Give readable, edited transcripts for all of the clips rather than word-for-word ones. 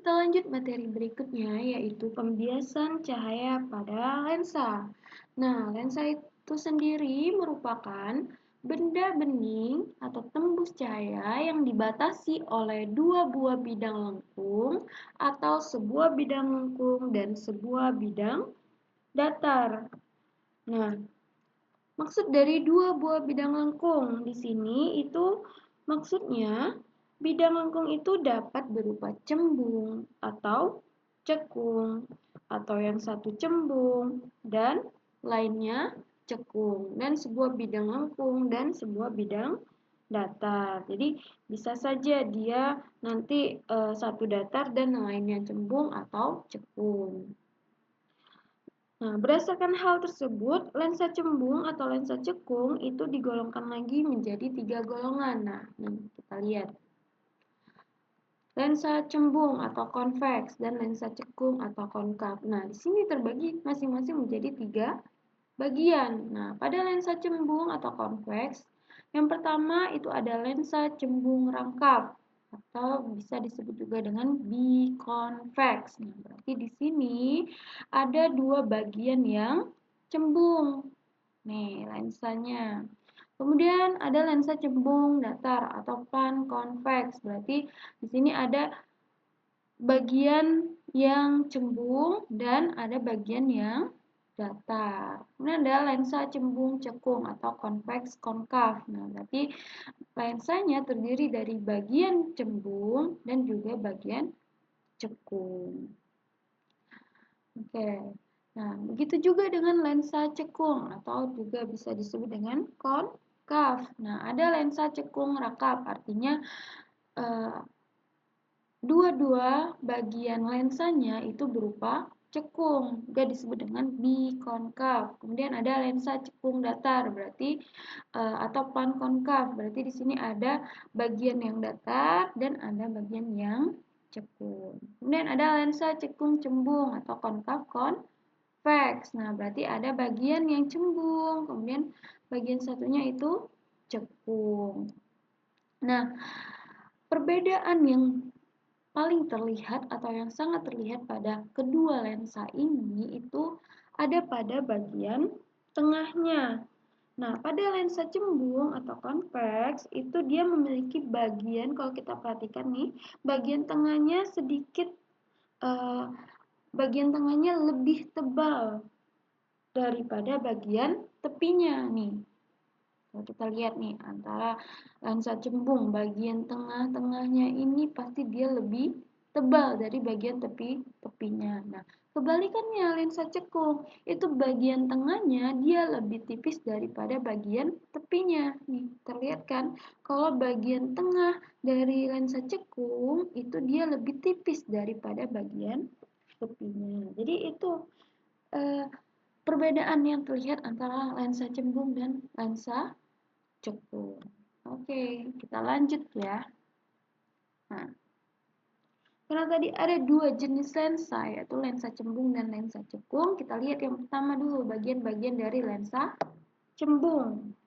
kita lanjut materi berikutnya, yaitu pembiasan cahaya pada lensa. Nah, lensa itu sendiri merupakan benda bening atau tembus cahaya yang dibatasi oleh dua buah bidang lengkung atau sebuah bidang lengkung dan sebuah bidang datar. Nah, maksud dari dua buah bidang lengkung di sini itu maksudnya bidang lengkung itu dapat berupa cembung atau cekung, atau yang satu cembung dan lainnya cekung, dan sebuah bidang lengkung dan sebuah bidang datar. Jadi bisa saja dia nanti satu datar dan lainnya cembung atau cekung. Nah, berdasarkan hal tersebut, lensa cembung atau lensa cekung itu digolongkan lagi menjadi 3 golongan. Nah, kita lihat. Lensa cembung atau konveks dan lensa cekung atau konkav. Nah, di sini terbagi masing-masing menjadi 3 bagian. Nah, pada lensa cembung atau konveks, yang pertama itu ada lensa cembung rangkap atau bisa disebut juga dengan bikonveks. Nah, berarti di sini ada dua bagian yang cembung. Nih, lensanya. Kemudian ada lensa cembung datar atau pankonveks. Berarti di sini ada bagian yang cembung dan ada bagian yang datar. Kemudian ada lensa cembung cekung atau konveks konkav. Nah, berarti lensanya terdiri dari bagian cembung dan juga bagian cekung. Oke. Nah, begitu juga dengan lensa cekung atau juga bisa disebut dengan konkav. Nah, ada lensa cekung rakap, artinya dua-dua bagian lensanya itu berupa cekung, juga disebut dengan bikonkav. Kemudian ada lensa cekung datar, berarti atau pankonkav, berarti di sini ada bagian yang datar dan ada bagian yang cekung. Kemudian ada lensa cekung cembung atau konkav konveks. Nah, berarti ada bagian yang cembung, kemudian bagian satunya itu cekung. Nah, perbedaan yang paling terlihat atau yang sangat terlihat pada kedua lensa ini itu ada pada bagian tengahnya. Nah, pada lensa cembung atau konveks itu dia memiliki bagian, kalau kita perhatikan nih, bagian tengahnya sedikit bagian tengahnya lebih tebal daripada bagian tepinya nih. Kalau kita lihat nih, antara lensa cembung, bagian tengah-tengahnya ini pasti dia lebih tebal dari bagian tepi-tepinya. Nah, kebalikannya lensa cekung, itu bagian tengahnya dia lebih tipis daripada bagian tepinya. Nih, terlihat kan? Kalau bagian tengah dari lensa cekung, itu dia lebih tipis daripada bagian tepinya. Jadi itu perbedaan yang terlihat antara lensa cembung dan lensa cekung. Oke, kita lanjut ya. Nah, karena tadi ada dua jenis lensa, yaitu lensa cembung dan lensa cekung. Kita lihat yang pertama dulu, bagian-bagian dari lensa cembung.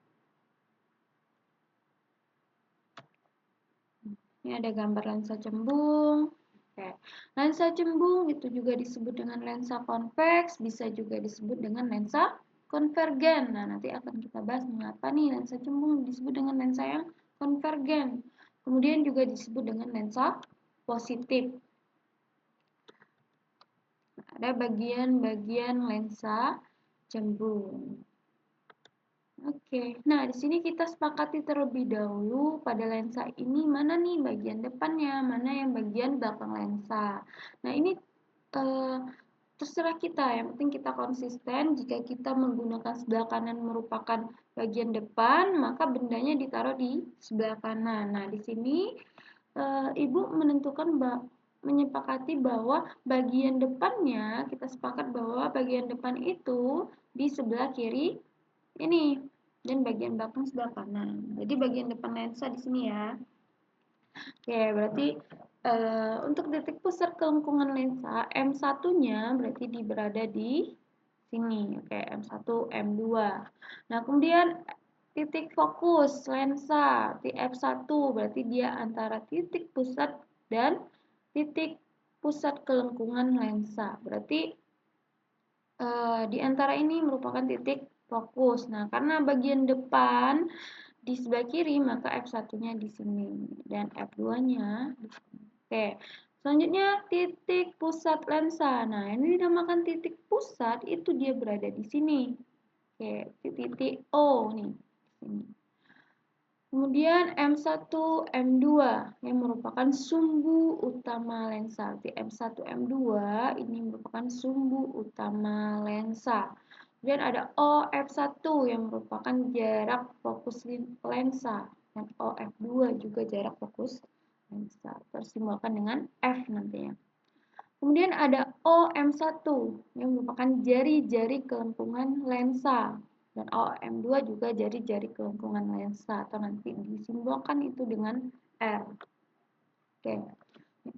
Ini ada gambar lensa cembung. Oke. Lensa cembung itu juga disebut dengan lensa konveks, bisa juga disebut dengan lensa konvergen. Nah, nanti akan kita bahas mengapa nih lensa cembung disebut dengan lensa yang konvergen. Kemudian juga disebut dengan lensa positif. Nah, ada bagian-bagian lensa cembung. Oke, nah di sini kita sepakati terlebih dahulu pada lensa ini mana nih bagian depannya, mana yang bagian belakang lensa. Nah ini terserah kita, yang penting kita konsisten. Jika kita menggunakan sebelah kanan merupakan bagian depan, maka bendanya ditaruh di sebelah kanan. Nah di sini ibu menyepakati bahwa bagian depannya kita sepakat bahwa bagian depan itu di sebelah kiri ini dan bagian belakang sebelah kanan. Jadi bagian depan lensa di sini ya. Oke, berarti untuk titik pusat kelengkungan lensa M1-nya berarti berada di sini. Oke, M1, M2. Nah, kemudian titik fokus lensa di F1 berarti dia antara titik pusat dan titik pusat kelengkungan lensa. Berarti di antara ini merupakan titik fokus. Nah, karena bagian depan di sebelah kiri, maka F1-nya di sini dan F2-nya di sini. Oke. Selanjutnya titik pusat lensa. Nah, ini dinamakan titik pusat, itu dia berada di sini. Oke, titik O nih. Sini. Kemudian M1, M2 yang merupakan sumbu utama lensa. Di M1, M2 ini merupakan sumbu utama lensa. Kemudian ada OF1 yang merupakan jarak fokus lensa. Dan OF2 juga jarak fokus lensa. Tersimbolkan dengan F nantinya. Kemudian ada OM1 yang merupakan jari-jari kelengkungan lensa. Dan OM2 juga jari-jari kelengkungan lensa, atau nanti disimbolkan itu dengan R. Oke.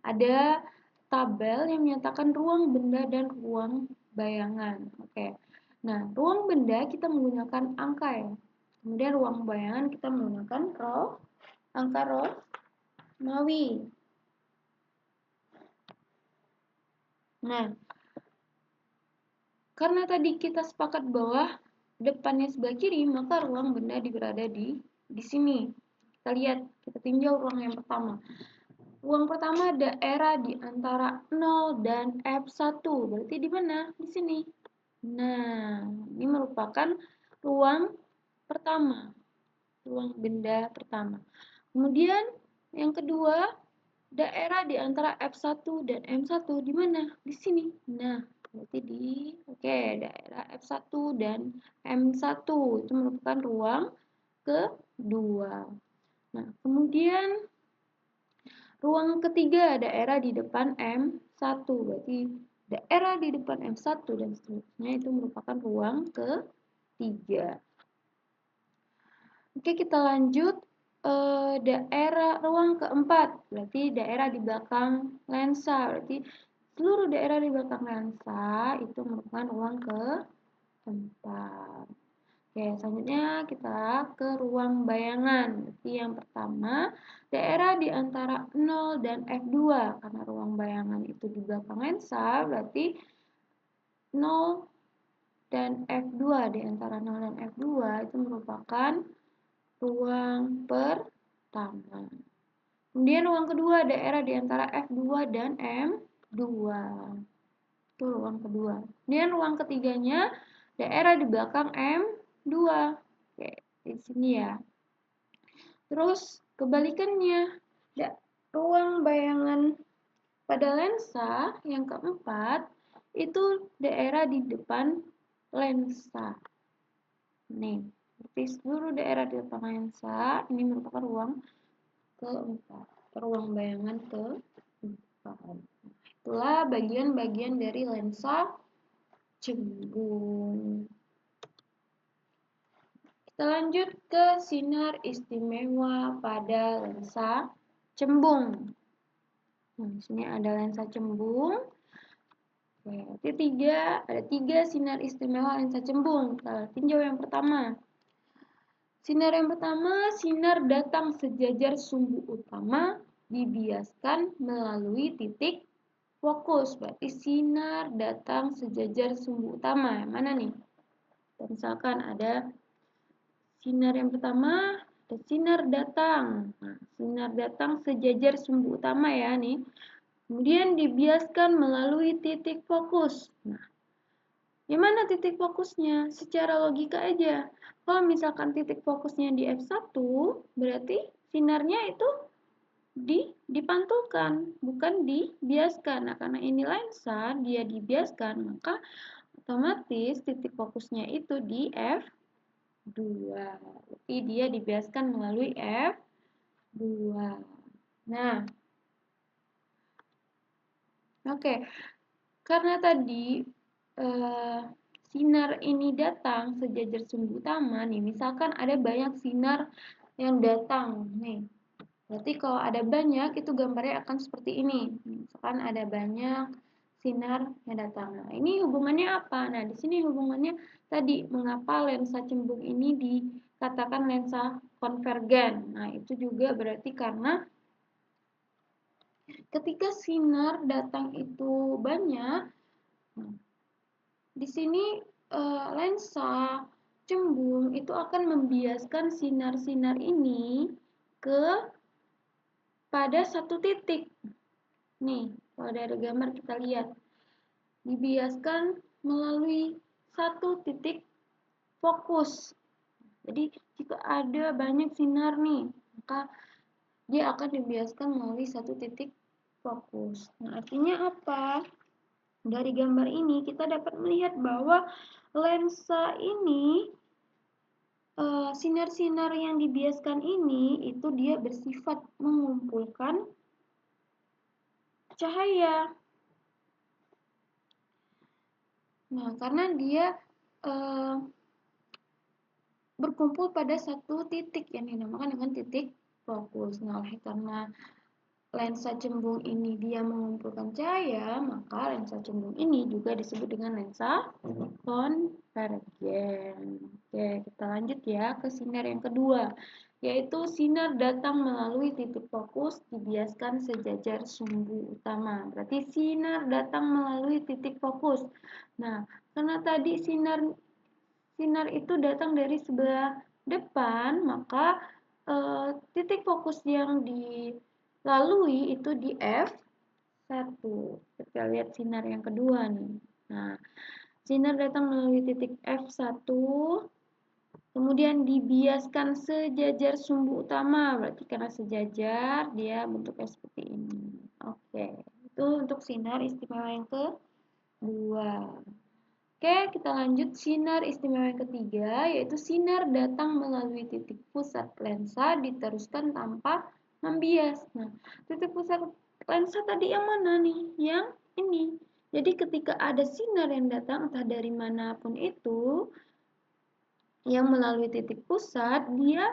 Ada tabel yang menyatakan ruang benda dan ruang bayangan. Oke. Nah, ruang benda kita menggunakan angka ya. Kemudian ruang bayangan kita menggunakan angka Romawi. Nah, karena tadi kita sepakat bahwa depannya sebelah kiri, maka ruang benda berada di sini. Kita lihat, kita tinjau ruang yang pertama. Ruang pertama daerah di antara 0 dan F1. Berarti di mana? Di sini. Nah, ini merupakan ruang pertama. Ruang benda pertama. Kemudian yang kedua, daerah di antara F1 dan M1 di mana? Di sini. Nah, berarti di daerah F1 dan M1 itu merupakan ruang kedua. Nah, kemudian ruang ketiga daerah di depan M1. Berarti daerah di depan M1 dan seterusnya itu merupakan ruang ketiga. Oke, kita lanjut. Daerah ruang keempat, berarti daerah di belakang lensa. Berarti seluruh daerah di belakang lensa itu merupakan ruang keempat. Oke, selanjutnya kita ke ruang bayangan. Berarti yang pertama, daerah di antara 0 dan F2. Karena ruang bayangan itu di belakang lensa, berarti 0 dan F2. Di antara 0 dan F2 itu merupakan ruang pertama. Kemudian ruang kedua, daerah di antara F2 dan M2. Itu ruang kedua. Kemudian ruang ketiganya, daerah di belakang M2. Oke, di sini ya. Terus kebalikannya, ruang bayangan pada lensa yang keempat, itu daerah di depan lensa. Nih. Berarti seluruh daerah di depan lensa ini merupakan ruang keempat, ruang bayangan keempat. Itulah bagian-bagian dari lensa cembung. Kita lanjut ke sinar istimewa pada lensa cembung. Nah, di sini ada lensa cembung. Ada tiga sinar istimewa lensa cembung. Kita tinjau yang pertama. Sinar yang pertama, sinar datang sejajar sumbu utama dibiaskan melalui titik fokus. Berarti sinar datang sejajar sumbu utama. Yang mana nih? Misalkan ada sinar yang pertama, ada sinar datang. Nah, sinar datang sejajar sumbu utama ya nih. Kemudian dibiaskan melalui titik fokus. Nah, yang mana titik fokusnya? Secara logika aja. Kalau misalkan titik fokusnya di F1, berarti sinarnya itu dipantulkan, bukan dibiaskan. Nah, karena ini lensa, dia dibiaskan, maka otomatis titik fokusnya itu di F2. Berarti dia dibiaskan melalui F2. Nah, oke. Karena tadi sinar ini datang sejajar sumbu utama nih, misalkan ada banyak sinar yang datang nih, berarti kalau ada banyak itu gambarnya akan seperti ini. Misalkan ada banyak sinar yang datang. Nah, ini hubungannya apa? Nah, di sini hubungannya tadi mengapa lensa cembung ini dikatakan lensa konvergen. Nah, itu juga berarti karena ketika sinar datang itu banyak, di sini lensa cembung itu akan membiaskan sinar-sinar ini ke pada satu titik. Nih, kalau dari gambar kita lihat, dibiaskan melalui satu titik fokus. Jadi, jika ada banyak sinar nih, maka dia akan dibiaskan melalui satu titik fokus. Nah, artinya apa? Dari gambar ini kita dapat melihat bahwa lensa ini, sinar-sinar yang dibiaskan ini itu dia bersifat mengumpulkan cahaya. Nah, karena dia berkumpul pada satu titik yang dinamakan dengan titik fokus. Nah, oleh karena lensa cembung ini dia mengumpulkan cahaya, maka lensa cembung ini juga disebut dengan lensa konvergen. Oke, kita lanjut ya ke sinar yang kedua, yaitu sinar datang melalui titik fokus dibiaskan sejajar sumbu utama. Berarti sinar datang melalui titik fokus. Nah, karena tadi sinar itu datang dari sebelah depan, maka titik fokus yang dilalui itu di F1. Kita lihat sinar yang kedua nih. Nah, sinar datang melalui titik F1, kemudian dibiaskan sejajar sumbu utama. Berarti karena sejajar, dia bentuknya seperti ini. Oke, itu untuk sinar istimewa yang kedua. Oke, kita lanjut sinar istimewa yang ketiga, yaitu sinar datang melalui titik pusat lensa diteruskan tanpa membias. Nah, titik pusat lensa tadi yang mana nih? Yang ini. Jadi ketika ada sinar yang datang entah dari manapun itu, yang melalui titik pusat, dia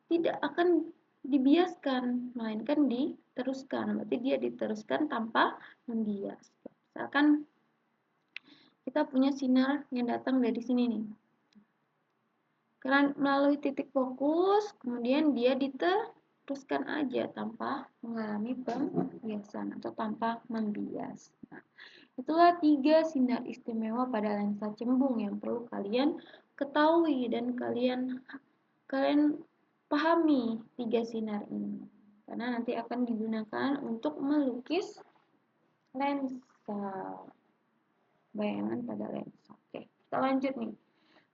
tidak akan dibiaskan, melainkan diteruskan. Berarti dia diteruskan tanpa membias. Misalkan kita punya sinar yang datang dari sini nih. Karena melalui titik fokus, kemudian dia diteruskan aja tanpa mengalami pembiasan atau tanpa membias. Nah, itulah 3 sinar istimewa pada lensa cembung yang perlu kalian ketahui dan kalian pahami 3 sinar ini. Karena nanti akan digunakan untuk melukis lensa. Bayangan pada lensa. Oke, kita lanjut nih.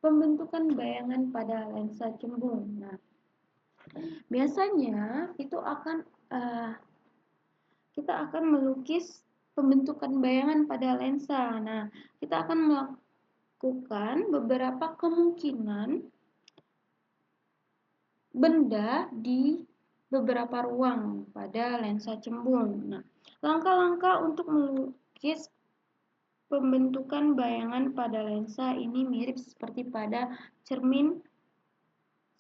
Pembentukan bayangan pada lensa cembung. Nah, biasanya itu kita akan melukis pembentukan bayangan pada lensa. Nah, kita akan melakukan beberapa kemungkinan benda di beberapa ruang pada lensa cembung. Nah, langkah-langkah untuk melukis pembentukan bayangan pada lensa ini mirip seperti pada cermin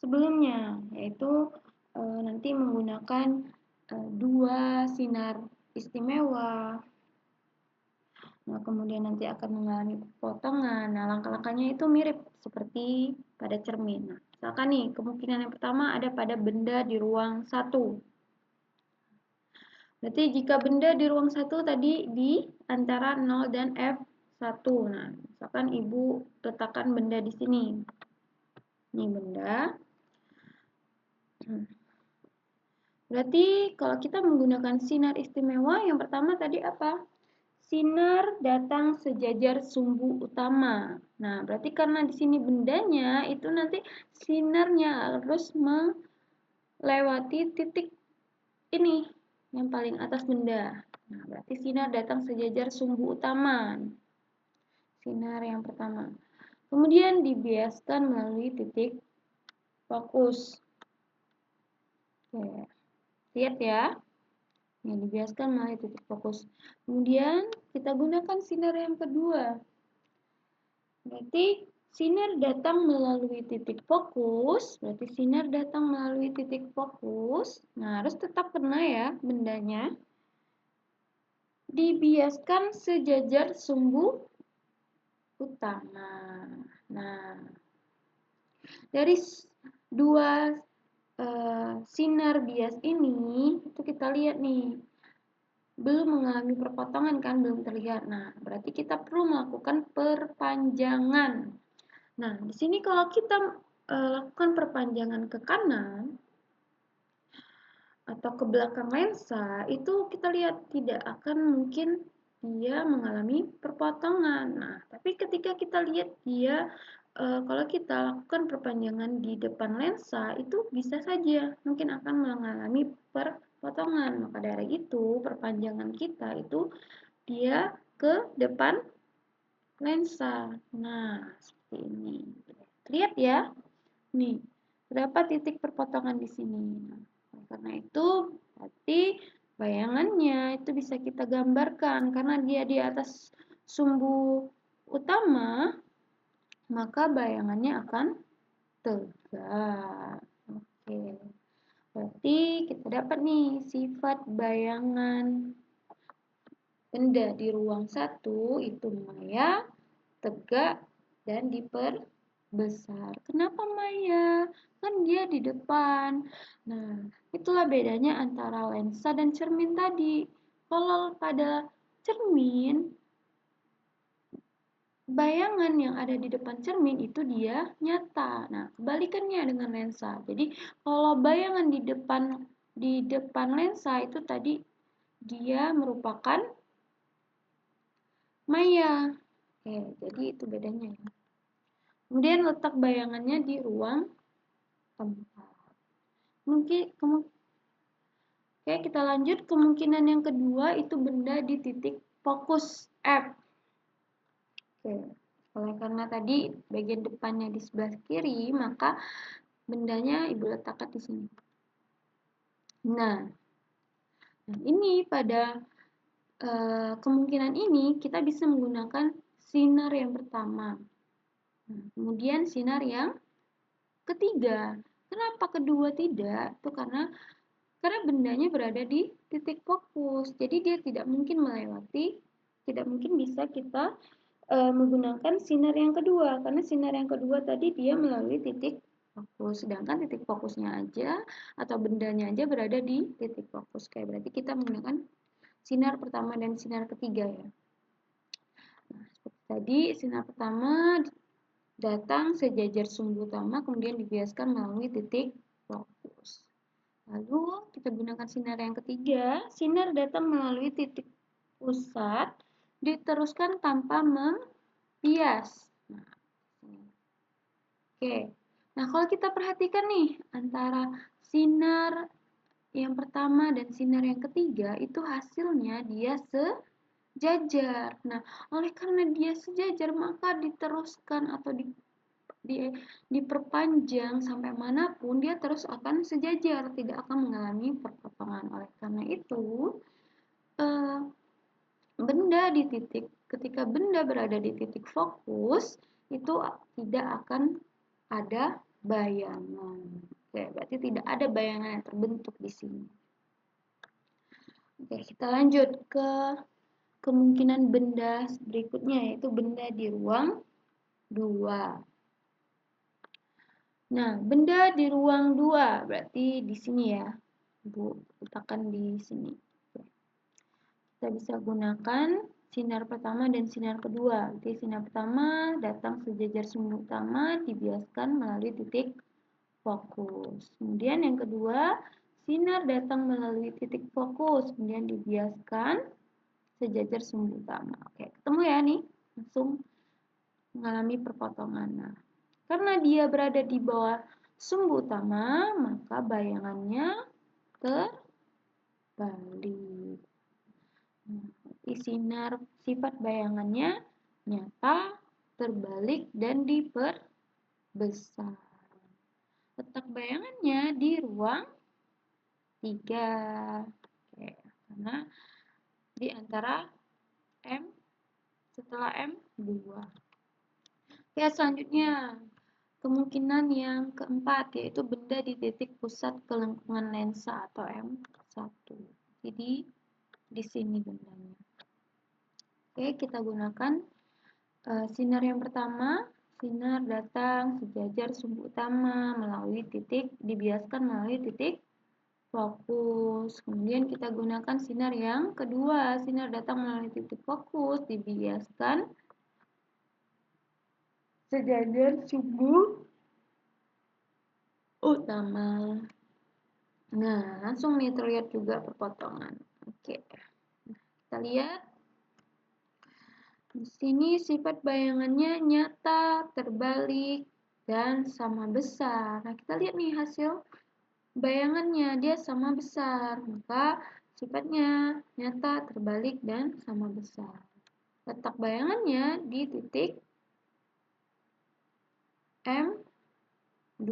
sebelumnya, yaitu nanti menggunakan 2 sinar istimewa. Nah, kemudian nanti akan mengalami potongan. Nah, langkah-langkahnya itu mirip seperti pada cermin. Nah, misalkan nih, kemungkinan yang pertama ada pada benda di ruang 1. Berarti jika benda di ruang 1 tadi di antara 0 dan F1. Nah, misalkan Ibu letakkan benda di sini. Ini benda. Berarti kalau kita menggunakan sinar istimewa, yang pertama tadi apa? Sinar datang sejajar sumbu utama. Nah, berarti karena di sini bendanya, itu nanti sinarnya harus melewati titik ini, yang paling atas benda. Nah, berarti sinar datang sejajar sumbu utama. Sinar yang pertama. Kemudian dibiaskan melalui titik fokus. Oke. Lihat ya. Yang dibiaskan melalui titik fokus. Kemudian kita gunakan sinar yang kedua. Berarti sinar datang melalui titik fokus. Berarti sinar datang melalui titik fokus. Nah, harus tetap kena ya bendanya. Dibiaskan sejajar sumbu utama. Nah, dari 2 sinar bias ini, itu kita lihat nih. belum mengalami perpotongan kan, belum terlihat. Nah, berarti kita perlu melakukan perpanjangan. Nah, di sini kalau kita lakukan perpanjangan ke kanan atau ke belakang lensa, itu kita lihat tidak akan mungkin dia mengalami perpotongan. Nah, tapi ketika kita lihat dia kalau kita lakukan perpanjangan di depan lensa, itu bisa saja mungkin akan mengalami perpotongan. Maka dari itu, perpanjangan kita itu dia ke depan lensa. Nah, seperti ini. Lihat ya. Nih, berapa titik perpotongan di sini. Nah, karena itu, berarti bayangannya itu bisa kita gambarkan. Karena dia di atas sumbu utama, maka bayangannya akan tegak. Oke, berarti kita dapat nih sifat bayangan benda di ruang satu itu maya, tegak, dan diperbesar. Kenapa maya? Kan dia di depan. Nah, itulah bedanya antara lensa dan cermin tadi. Kalau pada cermin, bayangan yang ada di depan cermin itu dia nyata. Nah, kebalikannya dengan lensa. Jadi, kalau bayangan di depan lensa itu tadi dia merupakan maya. Oke, jadi itu bedanya ya. Kemudian letak bayangannya di ruang tempat. Oke, kita lanjut. Kemungkinan yang kedua itu benda di titik fokus F. Oke, oleh karena tadi bagian depannya di sebelah kiri, maka bendanya Ibu letakkan di sini. Nah, ini pada kemungkinan ini kita bisa menggunakan sinar yang pertama. Nah, kemudian sinar yang ketiga. Kenapa kedua tidak? Itu karena bendanya berada di titik fokus. Jadi dia tidak mungkin bisa kita menggunakan sinar yang kedua. Karena sinar yang kedua tadi dia melalui titik fokus. Sedangkan titik fokusnya aja atau bendanya aja berada di titik fokus. Kayak berarti kita menggunakan sinar pertama dan sinar ketiga ya. Nah, seperti tadi sinar pertama datang sejajar sumbu utama kemudian dibiaskan melalui titik fokus. Lalu kita gunakan sinar yang ketiga, sinar datang melalui titik pusat, diteruskan tanpa membias. Nah, oke. Nah, kalau kita perhatikan nih, antara sinar yang pertama dan sinar yang ketiga, itu hasilnya dia sejajar. Nah, oleh karena dia sejajar, maka diteruskan atau diperpanjang sampai manapun dia terus akan sejajar, tidak akan mengalami perpotongan. Oleh karena itu, ketika benda berada di titik fokus itu tidak akan ada bayangan. Oke, berarti tidak ada bayangan yang terbentuk di sini. Oke, kita lanjut ke kemungkinan benda berikutnya, yaitu benda di ruang 2. Nah, benda di ruang 2 berarti di sini ya. Bu, letakkan di sini. Kita bisa gunakan sinar pertama dan sinar kedua. Jadi sinar pertama datang sejajar sumbu utama dibiaskan melalui titik fokus. Kemudian yang kedua, sinar datang melalui titik fokus, kemudian dibiaskan sejajar sumbu utama. Oke, ketemu ya nih, langsung mengalami perpotongan. Nah, karena dia berada di bawah sumbu utama, maka bayangannya terbalik. Sinar sifat bayangannya nyata, terbalik, dan diperbesar. Letak bayangannya di ruang 3. Oke, karena di antara M setelah M 2. Oke, selanjutnya kemungkinan yang keempat yaitu benda di titik pusat kelengkungan lensa atau M1. Jadi di sini bendanya. Oke, kita gunakan sinar yang pertama. Sinar datang sejajar sumbu utama dibiaskan melalui titik fokus. Kemudian kita gunakan sinar yang kedua. Sinar datang melalui titik fokus, dibiaskan sejajar sumbu utama. Nah, langsung nih terlihat juga perpotongan. Oke, kita lihat. Di sini sifat bayangannya nyata, terbalik, dan sama besar. Nah, kita lihat nih hasil bayangannya, dia sama besar. Maka sifatnya nyata, terbalik, dan sama besar. Letak bayangannya di titik M2.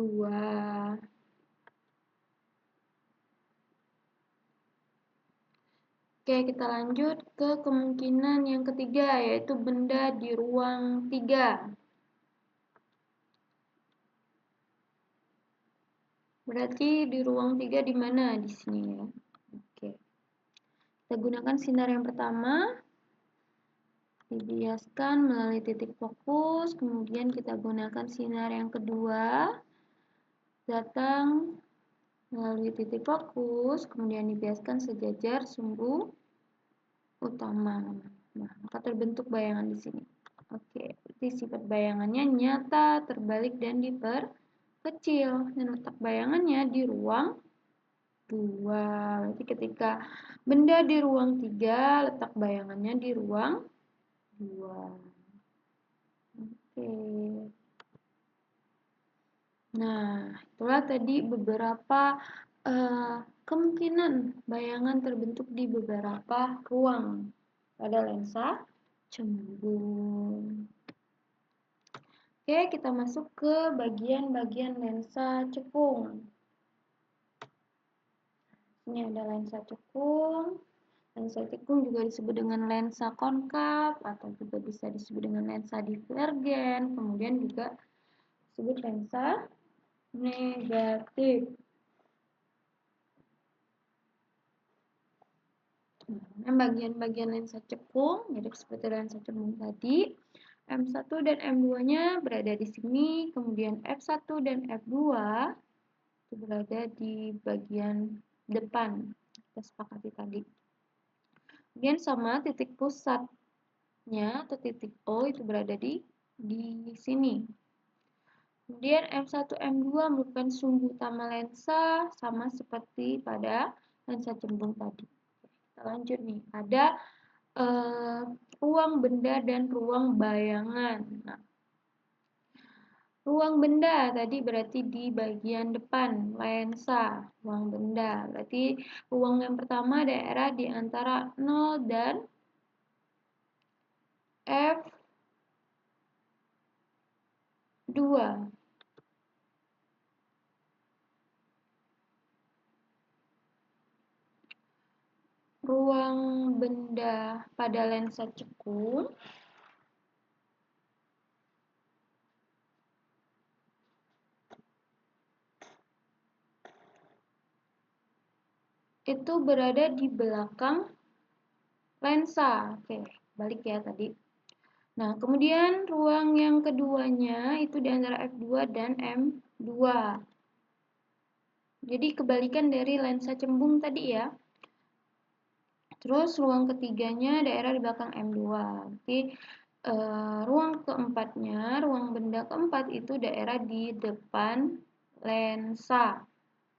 Oke, kita lanjut ke kemungkinan yang ketiga, yaitu benda di ruang 3. Berarti di ruang 3 di mana? Di sini ya. Oke. Kita gunakan sinar yang pertama, dibiaskan melalui titik fokus, kemudian kita gunakan sinar yang kedua, datang melalui titik fokus, kemudian dibiaskan sejajar sumbu utama. Nah, maka terbentuk bayangan di sini. Oke, berarti sifat bayangannya nyata, terbalik, dan diperkecil. Dan letak bayangannya di ruang 2. Berarti ketika benda di ruang 3, letak bayangannya di ruang 2. Oke. Nah, itulah tadi beberapa kemungkinan bayangan terbentuk di beberapa ruang pada lensa cembung. Oke, kita masuk ke bagian-bagian lensa cekung. Ini ada lensa cekung. Lensa cekung juga disebut dengan lensa konkav atau juga bisa disebut dengan lensa divergen. Kemudian juga disebut lensa negatif. Nah, bagian-bagian lensa cekung mirip seperti lensa cembung tadi. M1 dan M2-nya berada di sini, kemudian F1 dan F2 itu berada di bagian depan. Kita sepakati tadi. Kemudian sama titik pusatnya atau titik O itu berada di sini. Kemudian M1, M2 merupakan sumbu utama lensa sama seperti pada lensa cembung tadi. Kita lanjut nih, ada ruang benda dan ruang bayangan. Nah, ruang benda tadi berarti di bagian depan lensa. Ruang benda berarti ruang yang pertama daerah di antara 0 dan F2. Ruang benda pada lensa cekung itu berada di belakang lensa. Oke, balik ya tadi. Nah, kemudian ruang yang keduanya itu di antara F2 dan M2. Jadi kebalikan dari lensa cembung tadi ya. Terus ruang ketiganya daerah di belakang M2. Jadi ruang keempatnya, ruang benda keempat itu daerah di depan lensa.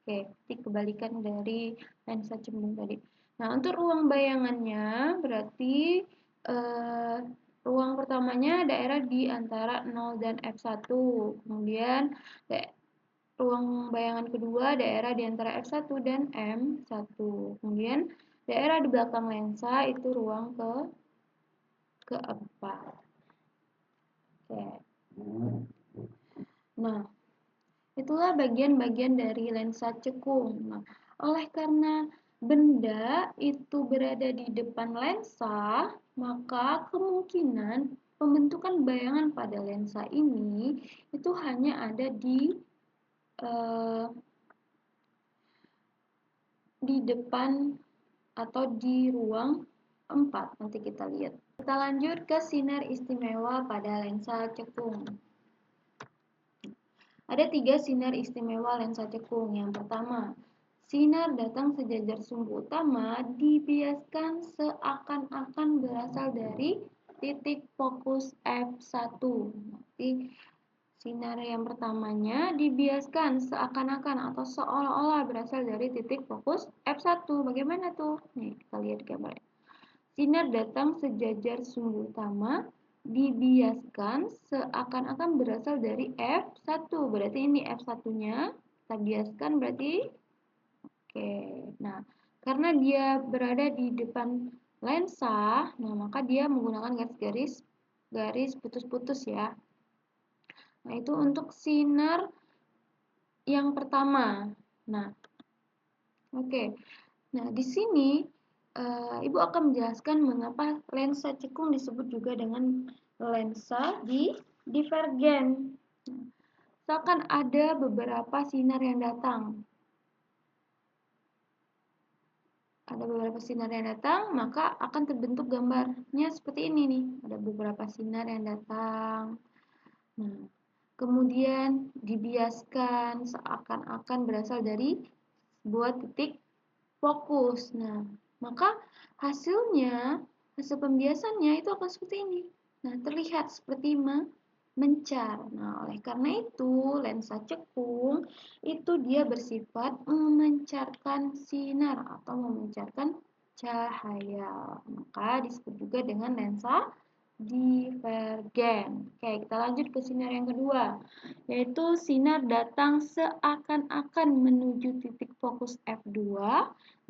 Oke, jadi kebalikan dari lensa cembung tadi. Nah, untuk ruang bayangannya berarti ruang pertamanya daerah di antara 0 dan F1. Kemudian ruang bayangan kedua daerah di antara F1 dan M1. Kemudian daerah di belakang lensa itu ruang keempat. Oke. Nah, itulah bagian-bagian dari lensa cekung. Nah, oleh karena benda itu berada di depan lensa, maka kemungkinan pembentukan bayangan pada lensa ini itu hanya ada di depan atau di ruang 4. Nanti kita lihat. Kita lanjut ke sinar istimewa pada lensa cekung. Ada 3 sinar istimewa lensa cekung. Yang pertama, Sinar datang sejajar sumbu utama dibiaskan seakan-akan berasal dari titik fokus F1. Nanti sinar yang pertamanya dibiaskan seakan-akan atau seolah-olah berasal dari titik fokus F1. Bagaimana tuh? Nih, kita lihat gambarnya. Sinar datang sejajar sumbu utama dibiaskan seakan-akan berasal dari F1. Berarti ini F1-nya. Kita biaskan berarti oke. Nah, karena dia berada di depan lensa, nah maka dia menggunakan garis putus-putus ya. Nah, itu untuk sinar yang pertama. Nah, oke. Nah, di sini Ibu akan menjelaskan mengapa lensa cekung disebut juga dengan lensa divergen. Misalkan ada beberapa sinar yang datang. Ada beberapa sinar yang datang, maka akan terbentuk gambarnya seperti ini nih. Ada beberapa sinar yang datang. Nah, kemudian dibiaskan seakan-akan berasal dari sebuah titik fokus. Nah, maka hasil pembiasannya itu akan seperti ini. Nah, terlihat seperti mencar. Nah, oleh karena itu, lensa cekung itu dia bersifat memancarkan sinar atau memancarkan cahaya. Maka disebut juga dengan lensa divergen. Oke, kita lanjut ke sinar yang kedua, yaitu sinar datang seakan-akan menuju titik fokus F2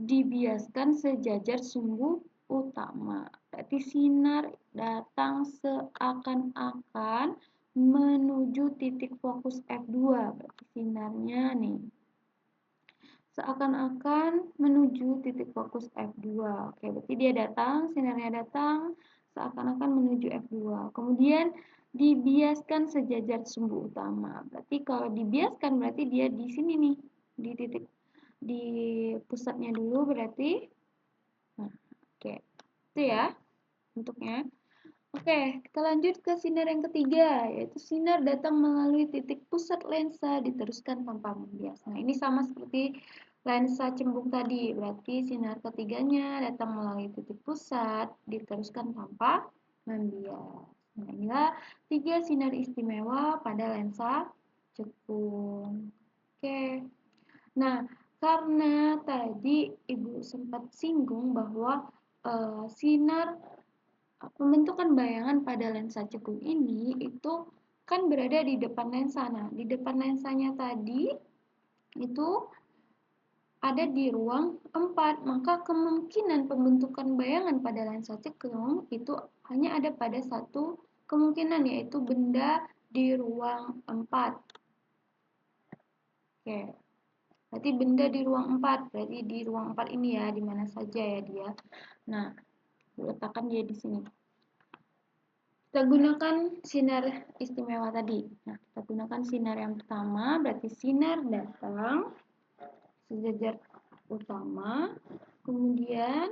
dibiaskan sejajar sumbu utama. Berarti sinar datang seakan-akan menuju titik fokus F2. Berarti sinarnya nih seakan-akan menuju titik fokus F2. Oke, berarti dia datang, sinarnya datang seakan-akan menuju F2. Kemudian dibiaskan sejajar sumbu utama. Berarti kalau dibiaskan berarti dia di sini nih, di titik di pusatnya dulu berarti. Nah, oke. Itu ya bentuknya. Oke, kita lanjut ke sinar yang ketiga, yaitu sinar datang melalui titik pusat lensa diteruskan tanpa membias. Nah, ini sama seperti lensa cembung tadi, berarti sinar ketiganya datang melalui titik pusat diteruskan tanpa membias. Nah, inilah 3 sinar istimewa pada lensa cekung. Oke. Nah, karena tadi Ibu sempat singgung bahwa sinar pembentukan bayangan pada lensa cekung ini itu kan berada di depan lensa. Nah, di depan lensanya tadi itu ada di ruang 4, maka kemungkinan pembentukan bayangan pada lensa cekung itu hanya ada pada satu kemungkinan, yaitu benda di ruang 4. Oke. Berarti benda di ruang 4, berarti di ruang 4 ini ya, di mana saja ya dia. Nah, letakkan dia di sini. Kita gunakan sinar istimewa tadi. Nah, kita gunakan sinar yang pertama, berarti sinar datang sejajar utama, kemudian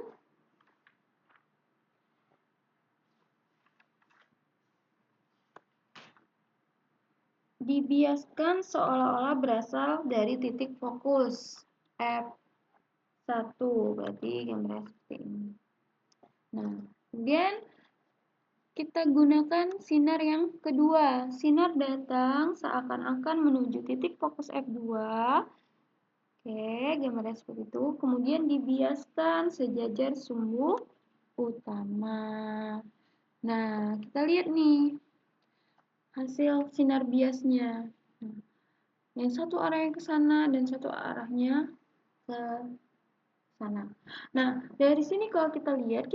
dibiaskan seolah-olah berasal dari titik fokus F1, berarti gambarnya seperti ini. Nah, kemudian kita gunakan sinar yang kedua. Sinar datang seakan-akan menuju titik fokus F2. Oke, gambarnya seperti itu. Kemudian dibiaskan sejajar sumbu utama. Nah, kita lihat nih hasil sinar biasnya. Nah, yang satu arahnya ke sana dan satu arahnya ke sana. Nah, dari sini kalau kita lihat,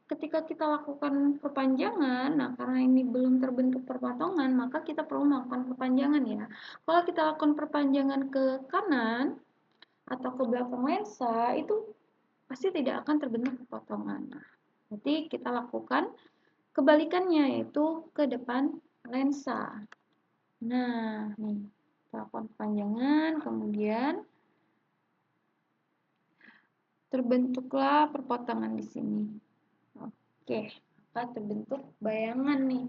ketika kita lakukan perpanjangan, nah karena ini belum terbentuk perpotongan, maka kita perlu melakukan perpanjangan ya. Kalau kita lakukan perpanjangan ke kanan atau ke belakang lensa, itu pasti tidak akan terbentuk potongan. Nah, jadi kita lakukan kebalikannya, yaitu ke depan lensa. Nah, nih, kita lakukan perpanjangan, kemudian terbentuklah perpotongan di sini. Oke, maka terbentuk bayangan nih.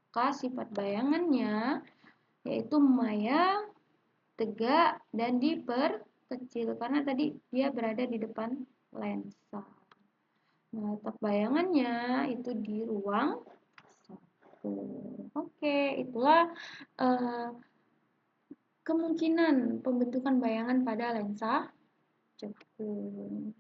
Maka sifat bayangannya yaitu memayang tegak dan diperkecil karena tadi dia berada di depan lensa. Nah, letak bayangannya itu di ruang 1. Oke, itulah eh, kemungkinan pembentukan bayangan pada lensa cekung.